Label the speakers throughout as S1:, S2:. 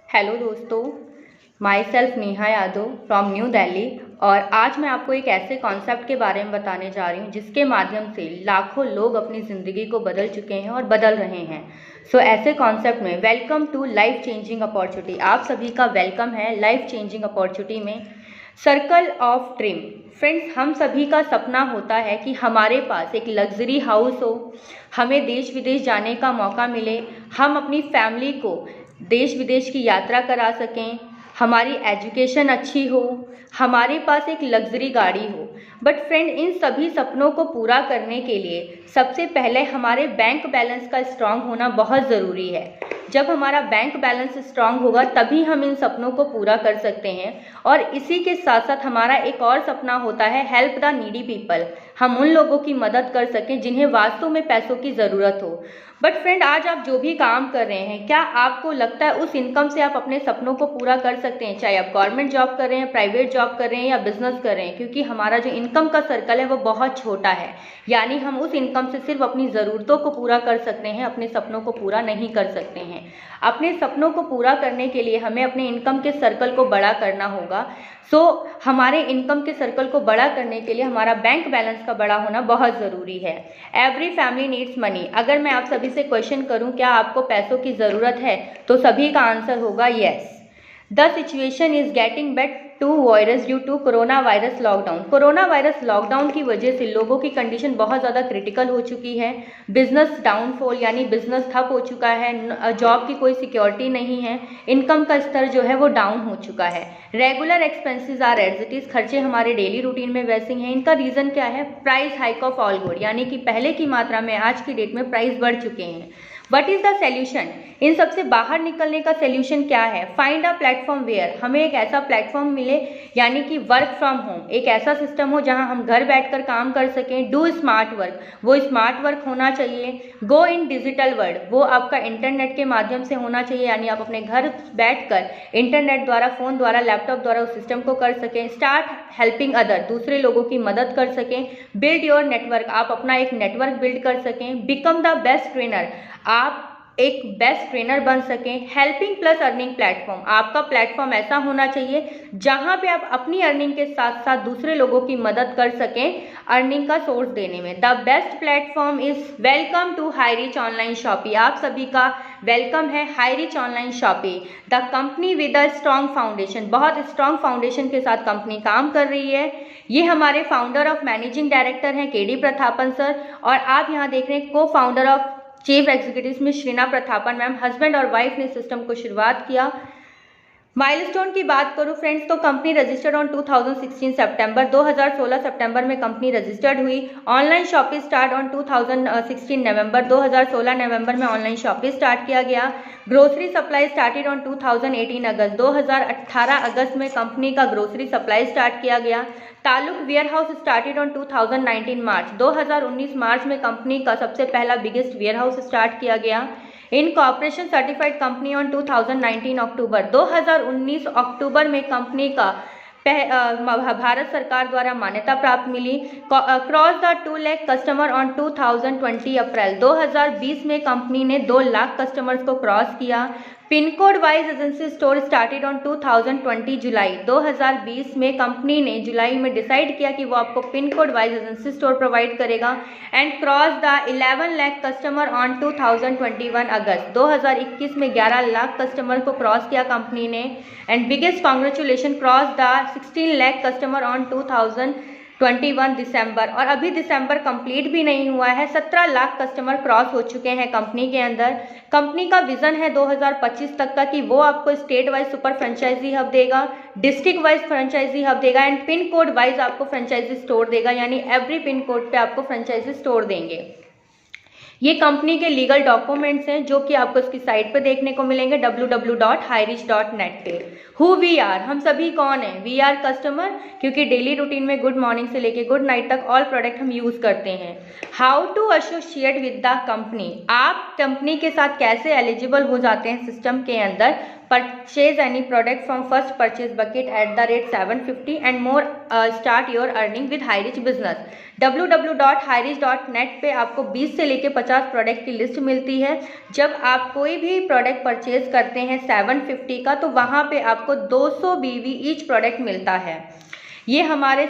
S1: Hello दोस्तों, my self Neha Yadav from new Delhi. और आज मैं आपको एक ऐसे कॉन्सेप्ट के बारे में बताने जा रही हूँ जिसके माध्यम से लाखों लोग अपनी ज़िंदगी को बदल चुके हैं और बदल रहे हैं। ऐसे कॉन्सेप्ट में welcome to life changing opportunity. आप सभी का वेलकम है लाइफ चेंजिंग अपॉर्चुनिटी में। Circle of dream. फ्रेंड्स, हम सभी का सपना होता है कि हमारे पास एक लग्जरी हाउस हो, हमें देश विदेश जाने का मौका मिले, हम अपनी फैमिली को देश विदेश की यात्रा करा सकें, हमारी एजुकेशन अच्छी हो, हमारे पास एक लग्जरी गाड़ी हो। बट फ्रेंड, इन सभी सपनों को पूरा करने के लिए सबसे पहले हमारे बैंक बैलेंस का स्ट्रांग होना बहुत ज़रूरी है। जब हमारा बैंक बैलेंस स्ट्रांग होगा तभी हम इन सपनों को पूरा कर सकते हैं। और इसी के साथ साथ हमारा एक और सपना होता है हेल्प द नीडी पीपल। हम उन लोगों की मदद कर सकें जिन्हें वास्तव में पैसों की ज़रूरत हो। बट फ्रेंड, आज आप जो भी काम कर रहे हैं, क्या आपको लगता है उस इनकम से आप अपने सपनों को पूरा कर सकते हैं? चाहे आप गवर्नमेंट जॉब कर रहे हैं, प्राइवेट जॉब कर रहे हैं या बिजनेस कर रहे हैं, क्योंकि हमारा जो इनकम का सर्कल है वो बहुत छोटा है। यानी हम उस इनकम से सिर्फ अपनी ज़रूरतों को पूरा कर सकते हैं, अपने सपनों को पूरा नहीं कर सकते हैं। अपने सपनों को पूरा करने के लिए हमें अपने इनकम के सर्कल को बड़ा करना होगा। हमारे इनकम के सर्कल को बड़ा करने के लिए हमारा बैंक बैलेंस का बड़ा होना बहुत ज़रूरी है। Every family needs money. अगर मैं आप सभी से क्वेश्चन करूं क्या आपको पैसों की ज़रूरत है, तो सभी का आंसर होगा yes. The situation is getting bet to virus due to corona virus lockdown. Corona virus lockdown की वजह से लोगों की कंडीशन बहुत ज़्यादा क्रिटिकल हो चुकी है। बिजनेस डाउनफॉल यानी बिजनेस ठप हो चुका है, जॉब की कोई सिक्योरिटी नहीं है, इनकम का स्तर जो है वो डाउन हो चुका है। Regular expenses are as it is. खर्चे हमारे डेली रूटीन में वैसे ही हैं। इनका रीज़न क्या है? Price hike of all good, यानी कि पहले की मात्रा में आज की डेट में प्राइस बढ़ चुके हैं। What is the solution? इन सबसे बाहर निकलने का सोल्यूशन क्या है? Find a platform where. हमें एक ऐसा प्लेटफॉर्म मिले, यानी कि वर्क फ्रॉम होम, एक ऐसा सिस्टम हो जहां हम घर बैठकर काम कर सकें। डू स्मार्ट वर्क, वो स्मार्ट वर्क होना चाहिए। गो इन डिजिटल वर्ल्ड, वो आपका इंटरनेट के माध्यम से होना चाहिए, यानी आप अपने घर बैठकर इंटरनेट द्वारा, फ़ोन द्वारा, लैपटॉप द्वारा उस सिस्टम को कर सकें। स्टार्ट हेल्पिंग अदर, दूसरे लोगों की मदद कर सकें। बिल्ड योर नेटवर्क, आप अपना एक नेटवर्क बिल्ड कर सकें। बिकम द बेस्ट ट्रेनर, आप एक बेस्ट ट्रेनर बन सकें। हेल्पिंग प्लस अर्निंग प्लेटफॉर्म, आपका प्लेटफॉर्म ऐसा होना चाहिए जहां पे आप अपनी अर्निंग के साथ साथ दूसरे लोगों की मदद कर सकें अर्निंग का सोर्स देने में। The best platform is welcome to high rich online shoppe. आप सभी का वेलकम है high rich online shoppe. The company with a strong foundation, बहुत स्ट्रॉन्ग फाउंडेशन के साथ कंपनी काम कर रही है। ये हमारे फाउंडर ऑफ मैनेजिंग डायरेक्टर हैं केडी प्रथापन सर, और आप यहाँ देख रहे हैं को फाउंडर ऑफ चीफ एग्जीक्यूटिव में श्रीना प्रथापन मैम। हस्बैंड और वाइफ ने सिस्टम को शुरुआत किया। माइलस्टोन की बात करूं फ्रेंड्स, तो कंपनी रजिस्टर्ड ऑन 2016 सितंबर, 2016 सितंबर में कंपनी रजिस्टर्ड हुई। ऑनलाइन शॉपिंग स्टार्ट ऑन 2016 नवंबर, 2016 नवंबर में ऑनलाइन शॉपिंग स्टार्ट किया गया। ग्रोसरी सप्लाई स्टार्टेड ऑन 2018 अगस्त, 2018 अगस्त में कंपनी का ग्रोसरी सप्लाई स्टार्ट किया गया। ताल्लुक वेयर हाउस स्टार्टेड ऑन 2019 मार्च, 2019 मार्च में कंपनी का सबसे पहला बिगेस्ट वेयर हाउस स्टार्ट किया गया। Incorporation certified company on 2019 October, 2019 October में कंपनी का भारत सरकार द्वारा मान्यता प्राप्त मिली। Cross the 2 lakh customer on 2020 April, 2020 में कंपनी ने 2 लाख कस्टमर्स को क्रॉस किया। Pin code wise agency store started on 2020 July, 2020 में कंपनी ने जुलाई में डिसाइड किया कि वो आपको pin code wise agency store provide करेगा। And cross the 11 lakh customer on 2021 August, 2021 में 11 लाख कस्टमर को क्रॉस किया कंपनी ने। And biggest congratulation, cross the 16 lakh customer on 2021 December, और अभी दिसंबर कंप्लीट भी नहीं हुआ है, 17 लाख कस्टमर क्रॉस हो चुके हैं कंपनी के अंदर। कंपनी का विजन है 2025 तक का कि वो आपको state wise super franchisee hub देगा, डिस्ट्रिक्ट वाइज फ्रेंचाइजी हब देगा, एंड पिन कोड वाइज आपको फ्रेंचाइजी स्टोर देगा, यानी एवरी पिन कोड पे आपको फ्रेंचाइजी स्टोर देंगे। ये कंपनी के लीगल डॉक्यूमेंट्स हैं जो कि आपको इसकी साइट पे देखने को मिलेंगे www.hirich.net पे। हु वी आर, हम सभी कौन हैं? वी आर कस्टमर, क्योंकि डेली रूटीन में गुड मॉर्निंग से लेके गुड नाइट तक ऑल प्रोडक्ट हम यूज़ करते हैं। How to associate with the company, आप कंपनी के साथ कैसे एलिजिबल हो जाते हैं सिस्टम के अंदर, purchase any product from first purchase bucket at the rate 750 and more, start your earning with HighReach business। www.highreach.net पे आपको 20 से लेके 50 प्रोडक्ट की लिस्ट मिलती है। जब आप कोई भी प्रोडक्ट परचेज करते हैं 750 का, तो वहाँ पे आपको 200 BV ईच प्रोडक्ट मिलता है। ये हमारे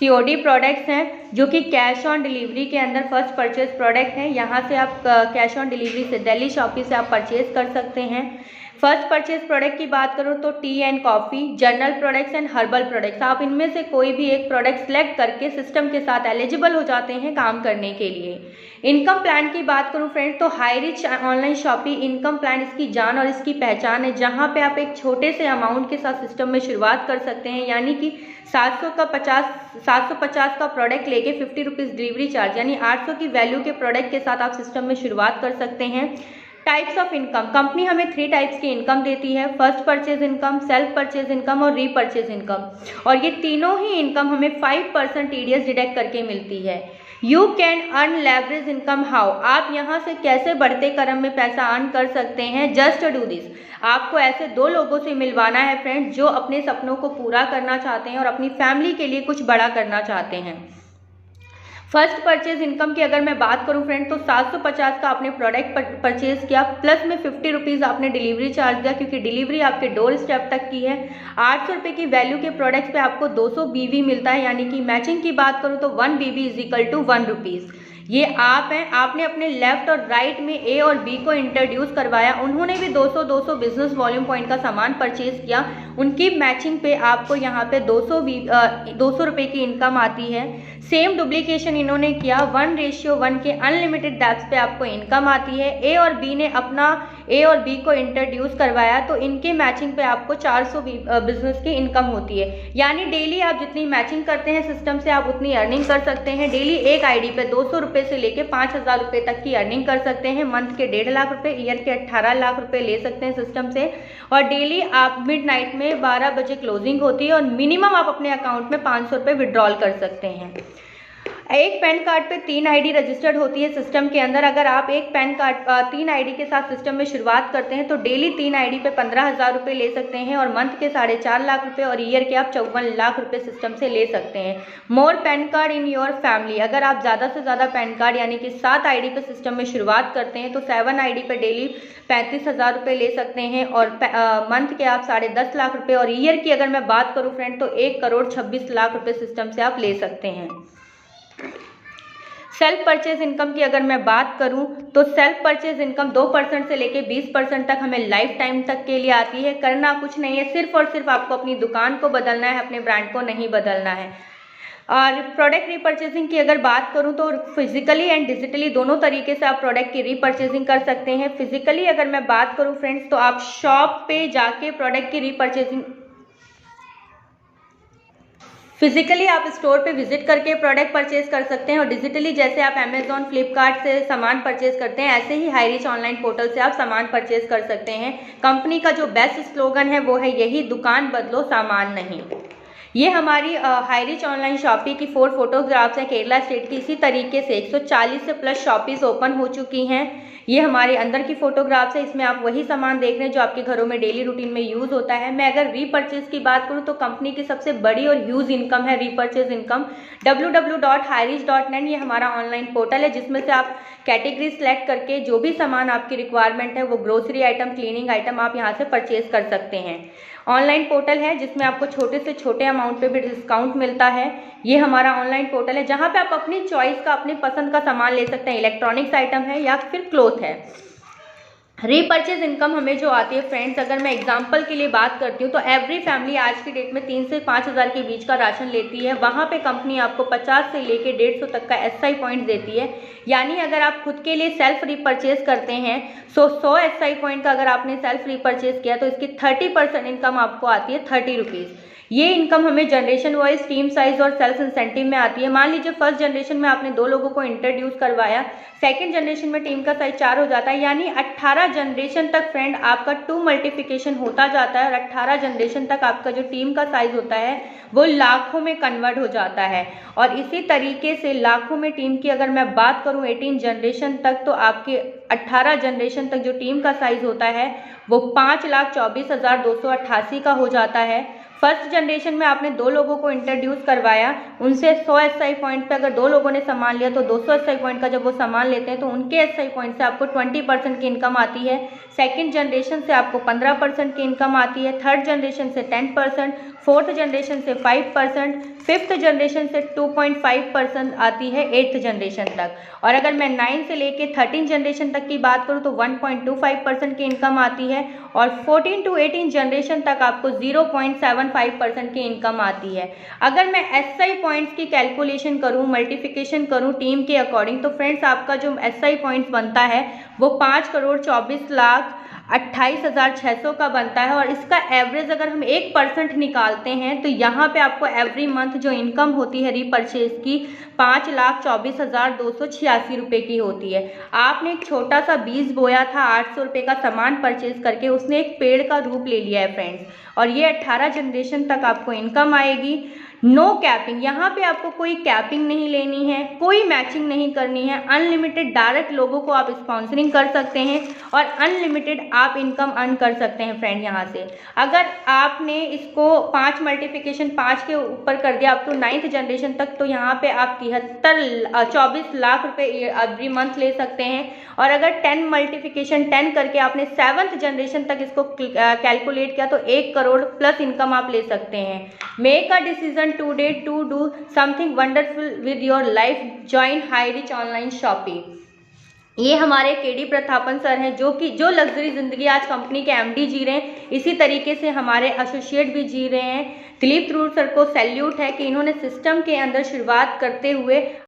S1: COD प्रोडक्ट्स हैं जो कि कैश ऑन डिलीवरी के अंदर फर्स्ट परचेज प्रोडक्ट हैं। यहाँ से आप कैश ऑन डिलीवरी से दिल्ली शॉपी से आप परचेज कर सकते हैं। फर्स्ट परचेज प्रोडक्ट की बात करूँ तो T and coffee, journal products and herbal products, आप इनमें से कोई भी एक प्रोडक्ट सेलेक्ट करके सिस्टम के साथ एलिजिबल हो जाते हैं काम करने के लिए। इनकम प्लान की बात करूं फ्रेंड्स तो HighReach online shopping income plan इसकी जान और इसकी पहचान है, जहां पे आप एक छोटे से अमाउंट के साथ सिस्टम में शुरुआत कर सकते हैं। यानी कि 750 का प्रोडक्ट लेके 50 रुपीज़ डिलीवरी चार्ज यानी 800 की वैल्यू के प्रोडक्ट के साथ आप सिस्टम में शुरुआत कर सकते हैं। टाइप्स ऑफ इनकम, कंपनी हमें 3 टाइप्स की इनकम देती है, first purchase income, self purchase income और रीपरचेज इनकम, और ये तीनों ही इनकम हमें 5% TDS डिडक्ट करके मिलती है। You can earn leverage income how, आप यहाँ से कैसे बढ़ते क्रम में पैसा अर्न कर सकते हैं। जस्ट डू दिस, आपको ऐसे 2 लोगों से मिलवाना है फ्रेंड्स जो अपने सपनों को पूरा करना चाहते हैं और अपनी फैमिली के लिए कुछ बड़ा करना चाहते हैं। फर्स्ट परचेज इनकम की अगर मैं बात करूं फ्रेंड तो 750 का आपने प्रोडक्ट परचेज किया, प्लस में 50 रुपीज़ आपने डिलीवरी चार्ज दिया क्योंकि डिलीवरी आपके डोर स्टेप तक की है। 800 रुपये की वैल्यू के प्रोडक्ट्स पे आपको 200 BV मिलता है, यानी कि मैचिंग की बात करूं तो 1 BV = 1 रुपीज़। ये आप हैं, आपने अपने लेफ्ट और राइट में ए और बी को इंट्रोड्यूस करवाया, उन्होंने भी 200 बिजनेस वॉल्यूम पॉइंट का सामान परचेज किया, उनकी मैचिंग पे आपको यहाँ पे 200 रुपये की इनकम आती है। सेम डुप्लीकेशन इन्होंने किया, 1:1 के अनलिमिटेड डेप्थ पे आपको इनकम आती है। ए और बी ने अपना ए और बी को इंट्रोड्यूस करवाया तो इनके मैचिंग पे आपको 400 बिजनेस की इनकम होती है। यानी डेली आप जितनी मैचिंग करते हैं सिस्टम से आप उतनी अर्निंग कर सकते हैं। डेली एक आईडी पे 200 रुपये से लेके 5000 रुपये तक की अर्निंग कर सकते हैं। मंथ के 1.5 लाख रुपये, ईयर के 18 लाख रुपये ले सकते हैं सिस्टम से। और डेली आप मिडनाइट में 12 बजे क्लोजिंग होती है और मिनिमम आप अपने अकाउंट में 500 रुपये विड्रॉल कर सकते हैं। एक पैन कार्ड पे 3 आईडी रजिस्टर्ड होती है सिस्टम के अंदर। अगर आप एक पैन कार्ड 3 आईडी के साथ सिस्टम में शुरुआत करते हैं तो डेली 3 आईडी पे 15,000 रुपये ले सकते हैं और मंथ के 4.5 लाख रुपये और ईयर के आप 54 लाख रुपये सिस्टम से ले सकते हैं। More PAN card in your family, अगर आप ज़्यादा से ज़्यादा पैन कार्ड यानी कि 7 आईडी पे सिस्टम में शुरुआत करते हैं तो 7 आईडी पे डेली 35,000 रुपये ले सकते हैं और मंथ के आप 10.5 लाख रुपये और ईयर की अगर मैं बात करूँ फ्रेंड तो 1,26 लाख रुपये सिस्टम से आप ले सकते हैं। सेल्फ परचेज इनकम की अगर मैं बात करूं तो सेल्फ परचेज इनकम 2% से लेके 20% तक हमें लाइफ टाइम तक के लिए आती है। करना कुछ नहीं है, सिर्फ और सिर्फ आपको अपनी दुकान को बदलना है, अपने ब्रांड को नहीं बदलना है। और प्रोडक्ट रीपरचेजिंग की अगर बात करूं तो फिजिकली एंड डिजिटली दोनों तरीके से आप प्रोडक्ट की रीपरचेजिंग कर सकते हैं। फिजिकली अगर मैं बात करूं फ्रेंड्स तो आप शॉप पे जाके प्रोडक्ट की रीपरचेजिंग, फिजिकली आप स्टोर पे विजिट करके प्रोडक्ट परचेज कर सकते हैं और डिजिटली जैसे आप अमेजॉन फ्लिपकार्ट से सामान परचेज करते हैं ऐसे ही HighReach ऑनलाइन पोर्टल से आप सामान परचेज कर सकते हैं। कंपनी का जो बेस्ट स्लोगन है वो है यही, दुकान बदलो सामान नहीं। ये हमारी HighReach ऑनलाइन शॉपी की 4 फोटोग्राफ्स हैं केरला स्टेट की। इसी तरीके से 140 से प्लस शॉपीज ओपन हो चुकी हैं। ये हमारे अंदर की फोटोग्राफ्स है, इसमें आप वही सामान देख रहे हैं जो आपके घरों में डेली रूटीन में यूज़ होता है। मैं अगर रीपरचेज की बात करूँ तो कंपनी की सबसे बड़ी और ह्यूज इनकम है रीपरचेज इनकम। www.highreach.net ये हमारा ऑनलाइन पोर्टल है जिसमें से आप कैटेगरी सेलेक्ट करके जो भी सामान आपकी रिक्वायरमेंट है वो ग्रोसरी आइटम, क्लीनिंग आइटम आप यहाँ से परचेज कर सकते हैं। ऑनलाइन पोर्टल है जिसमें आपको छोटे से छोटे अमाउंट पे भी डिस्काउंट मिलता है। ये हमारा ऑनलाइन पोर्टल है जहाँ पे आप अपनी चॉइस का, अपनी पसंद का सामान ले सकते हैं। इलेक्ट्रॉनिक्स आइटम है या फिर क्लोथ है। रीपरचेज इनकम हमें जो आती है फ्रेंड्स, अगर मैं एग्जांपल के लिए बात करती हूँ तो एवरी फैमिली आज की डेट में 3 से 5,000 के बीच का राशन लेती है। वहाँ पे कंपनी आपको 50 से लेके 150 तक का SI पॉइंट देती है। यानी अगर आप खुद के लिए सेल्फ रीपरचेज करते हैं तो 100 SI पॉइंट का अगर आपने सेल्फ रीपरचेज किया तो इसकी 30% इनकम आपको आती है 30 रुपीज़। ये इनकम हमें जनरेशन वाइज, टीम साइज और सेल्स इंसेंटिव में आती है। मान लीजिए फर्स्ट जनरेशन में आपने 2 लोगों को इंट्रोड्यूस करवाया, सेकेंड जनरेशन में टीम का साइज 4 हो जाता है, यानी 18 जनरेशन तक फ्रेंड आपका 2 मल्टीप्लिकेशन होता जाता है और 18 जनरेशन तक आपका जो टीम का साइज होता है वो लाखों में कन्वर्ट हो जाता है। और इसी तरीके से लाखों में टीम की अगर मैं बात करूं 18 जनरेशन तक, तो आपके 18 जनरेशन तक जो टीम का साइज होता है वो 5,24,288 का हो जाता है। फर्स्ट जनरेशन में आपने 2 लोगों को इंट्रोड्यूस करवाया, उनसे 100 SI पॉइंट पे अगर 2 लोगों ने सामान लिया तो 200 SI पॉइंट का जब वो सामान लेते हैं तो उनके SI पॉइंट से आपको 20% की इनकम आती है। सेकंड जनरेशन से आपको 15% की इनकम आती है, थर्ड जनरेशन से 10%, फोर्थ जनरेशन से 5%, फिफ्थ जनरेशन से 2.5% आती है 8th जनरेशन तक। और अगर मैं 9 से लेके 13 जनरेशन तक की बात करूँ तो 1.25% की इनकम आती है और 14 to 18 जनरेशन तक आपको 0.75% की इनकम आती है। अगर मैं SI पॉइंट्स की कैलकुलेशन करूँ, मल्टीप्लिकेशन करूँ टीम के अकॉर्डिंग, तो फ्रेंड्स आपका जो SI पॉइंट्स बनता है वो 5,24,28,600 का बनता है। और इसका एवरेज अगर हम 1% निकालते हैं तो यहाँ पे आपको एवरी मंथ जो इनकम होती है रीपरचेज की 5,24,286 रुपये की होती है। आपने एक छोटा सा बीज बोया था 800 रुपये का सामान परचेज करके, उसने एक पेड़ का रूप ले लिया है फ्रेंड्स, और ये 18 जनरेशन तक आपको इनकम आएगी। नो कैपिंग, यहाँ पे आपको कोई कैपिंग नहीं लेनी है, कोई मैचिंग नहीं करनी है, अनलिमिटेड डायरेक्ट लोगों को आप स्पॉन्सरिंग कर सकते हैं और अनलिमिटेड आप इनकम अर्न कर सकते हैं फ्रेंड। यहाँ से अगर आपने इसको 5 मल्टीप्लिकेशन 5 के ऊपर कर दिया अप टू 9th जनरेशन तक, तो यहाँ पे आप 24 लाख रुपए एवरी मंथ ले सकते हैं। और अगर 10 मल्टीप्लिकेशन 10 करके आपने 7th जनरेशन तक इसको कैलकुलेट किया तो 1 करोड़ प्लस इनकम आप ले सकते हैं। Make a decision today to do something wonderful with your life. Join High Rich Online Shopping. ये हमारे केडी प्रतापन सर हैं जो लग्जरी जिंदगी आज कंपनी के MD जी रहे हैं, इसी तरीके से हमारे एसोसिएट भी जी रहे हैं। दिलीप थ्रूर सर को सैल्यूट है कि इन्होंने सिस्टम के अंदर शुरुआत करते हुए